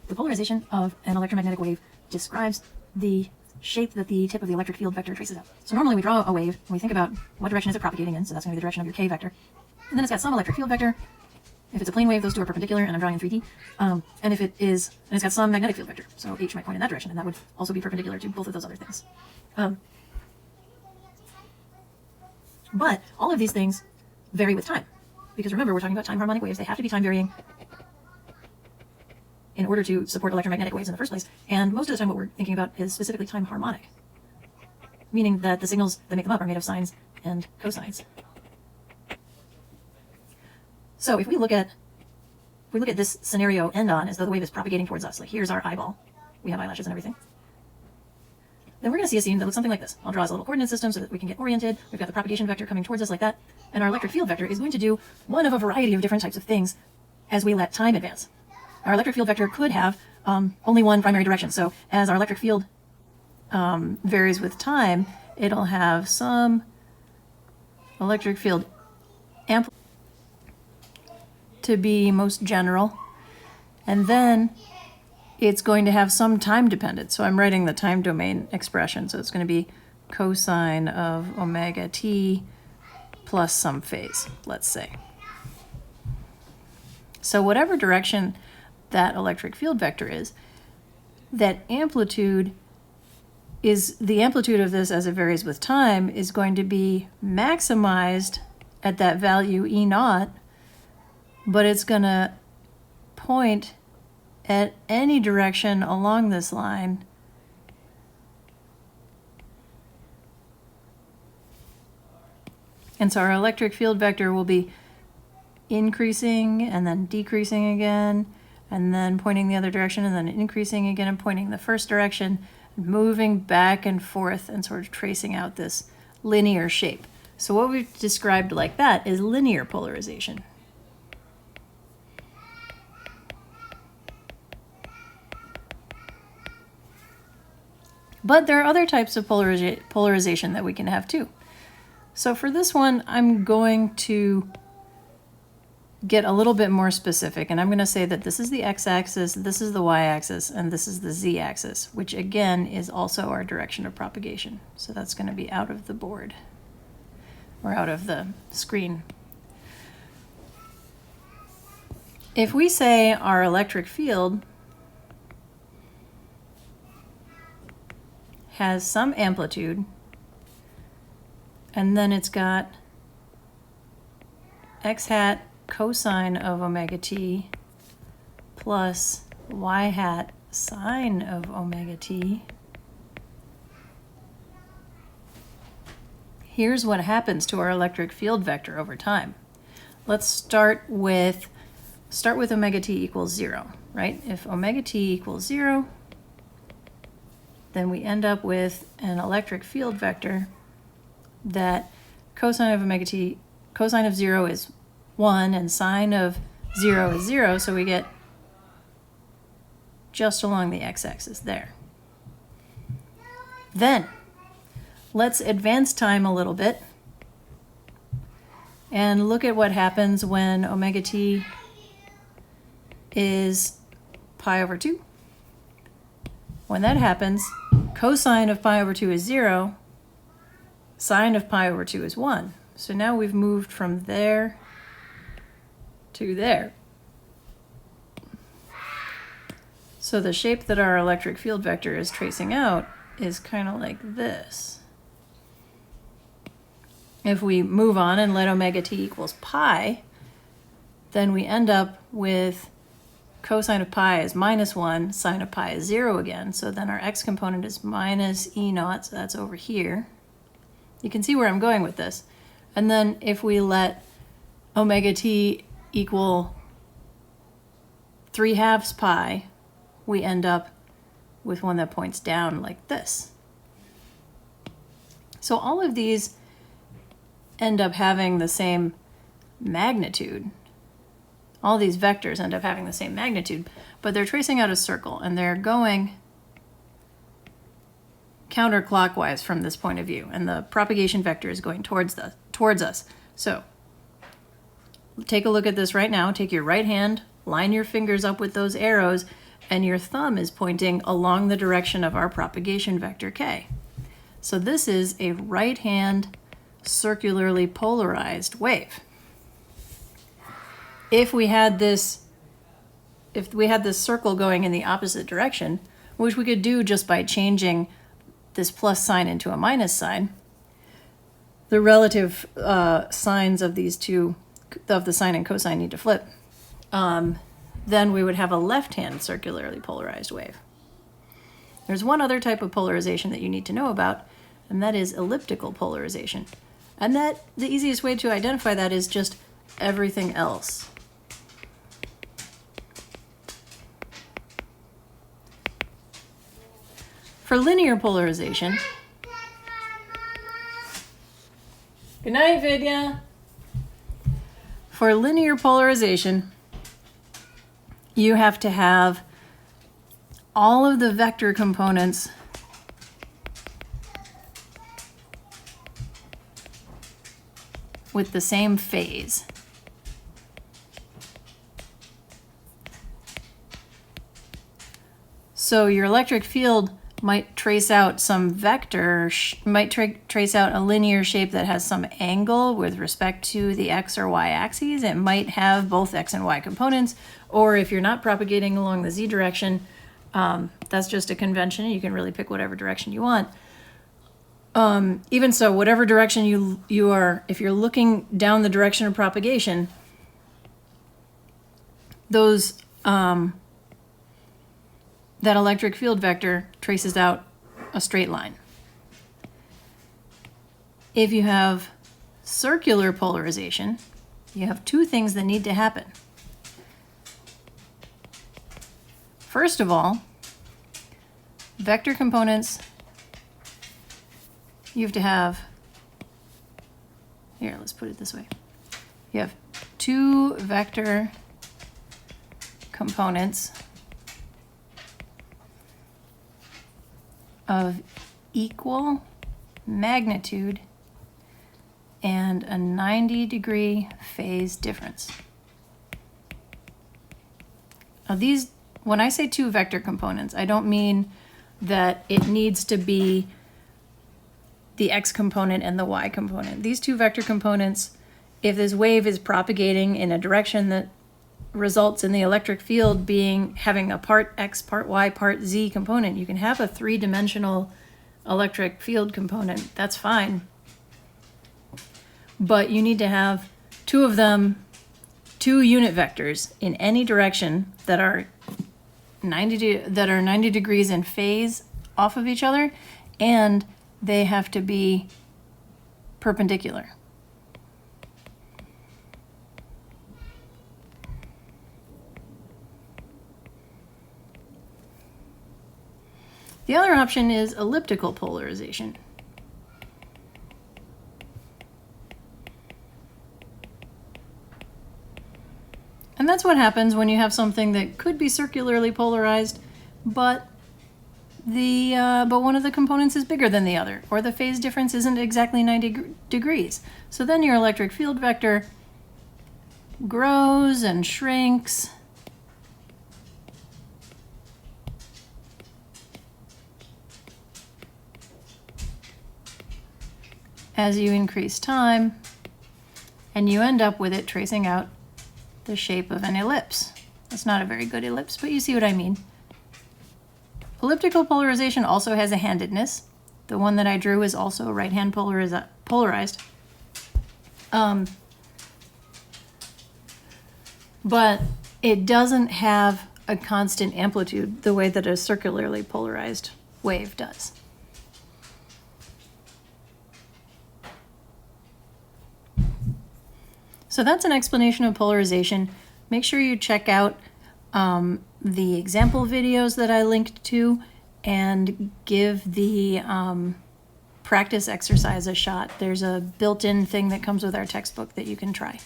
The polarization of an electromagnetic wave describes the shape that the tip of the electric field vector traces out. So normally we draw a wave and we think about what direction is it propagating in, so that's going to be the direction of your k vector. And then it's got some electric field vector. If it's a plane wave, those two are perpendicular, and I'm drawing in 3D. And if it is, and it's got some magnetic field vector, so h might point in that direction, and that would also be perpendicular to both of those other things. But all of these things vary with time, because remember, we're talking about time harmonic waves. They have to be time varying in order to support electromagnetic waves in the first place. And most of the time what we're thinking about is specifically time harmonic, meaning that the signals that make them up are made of sines and cosines. So if we look at this scenario end on as though the wave is propagating towards us, like here's our eyeball, we have eyelashes and everything, then we're going to see a scene that looks something like this. I'll draw as a little coordinate system so that we can get oriented. We've got the propagation vector coming towards us like that, and our electric field vector is going to do one of a variety of different types of things as we let time advance. Our electric field vector could have only one primary direction. So as our electric field varies with time, it'll have some electric field amplitude to be most general, and then it's going to have some time dependent. So I'm writing the time domain expression. So it's going to be cosine of omega t plus some phase, let's say. So whatever direction that electric field vector is, that amplitude is, the amplitude of this as it varies with time is going to be maximized at that value E naught, but it's going to point at any direction along this line and so our electric field vector will be increasing and then decreasing again, and then pointing the other direction, and then increasing again and pointing the first direction, moving back and forth and sort of tracing out this linear shape. So what we've described like that is linear polarization. But there are other types of polarization that we can have too. So for this one, I'm going to get a little bit more specific, and I'm going to say that this is the x-axis, this is the y-axis, and this is the z-axis, which again is also our direction of propagation. So that's going to be out of the board, or out of the screen. If we say our electric field has some amplitude, and then it's got x hat cosine of omega t plus y hat sine of omega t. Here's what happens to our electric field vector over time. Let's start with omega t equals 0, right? If omega t equals 0, then we end up with an electric field vector that cosine of omega t, cosine of 0 is 1 and sine of 0 is 0, so we get just along the x-axis there. Then let's advance time a little bit and look at what happens when omega t is pi over 2. When that happens, cosine of pi over 2 is 0, sine of pi over 2 is 1. So now we've moved from there to there. So the shape that our electric field vector is tracing out is kind of like this. If we move on and let omega t equals pi, then we end up with cosine of pi is -1, sine of pi is 0 again. So then our x component is minus E naught, so that's over here. You can see where I'm going with this. And then if we let omega t equal 3/2 pi, we end up with one that points down like this. So all of these end up having the same magnitude. All these vectors end up having the same magnitude, but they're tracing out a circle and they're going counterclockwise from this point of view, and the propagation vector is going towards us. So take a look at this right now. Take your right hand, line your fingers up with those arrows, and your thumb is pointing along the direction of our propagation vector k. So this is a right-hand circularly polarized wave. If we had this circle going in the opposite direction, which we could do just by changing this plus sign into a minus sign, the relative signs of these two, of the sine and cosine, need to flip. Then we would have a left-hand circularly polarized wave. There's one other type of polarization that you need to know about, and that is elliptical polarization. And that the easiest way to identify that is just everything else. For linear polarization, good night, Vidya. For linear polarization, you have to have all of the vector components with the same phase. So your electric field might trace out some vector, might trace out a linear shape that has some angle with respect to the x or y axes. It might have both x and y components, or if you're not propagating along the z direction, that's just a convention. You can really pick whatever direction you want. Even so, whatever direction you are, if you're looking down the direction of propagation, those that electric field vector traces out a straight line. If you have circular polarization, you have two things that need to happen. First of all, vector components, you have to have, here, let's put it this way. You have two vector components of equal magnitude and a 90-degree phase difference. Now these, when I say two vector components, I don't mean that it needs to be the x component and the y component. These two vector components, if this wave is propagating in a direction that results in the electric field having a part x, part y, part z component, you can have a three-dimensional electric field component. That's fine. But you need to have two of them, two unit vectors in any direction that are 90 degrees in phase off of each other, and they have to be perpendicular. The other option is elliptical polarization. And that's what happens when you have something that could be circularly polarized, but one of the components is bigger than the other, or the phase difference isn't exactly 90 degrees. So then your electric field vector grows and shrinks as you increase time, and you end up with it tracing out the shape of an ellipse. That's not a very good ellipse, but you see what I mean. Elliptical polarization also has a handedness. The one that I drew is also right-hand polarized. But it doesn't have a constant amplitude the way that a circularly polarized wave does. So that's an explanation of polarization. Make sure you check out the example videos that I linked to and give the practice exercise a shot. There's a built-in thing that comes with our textbook that you can try.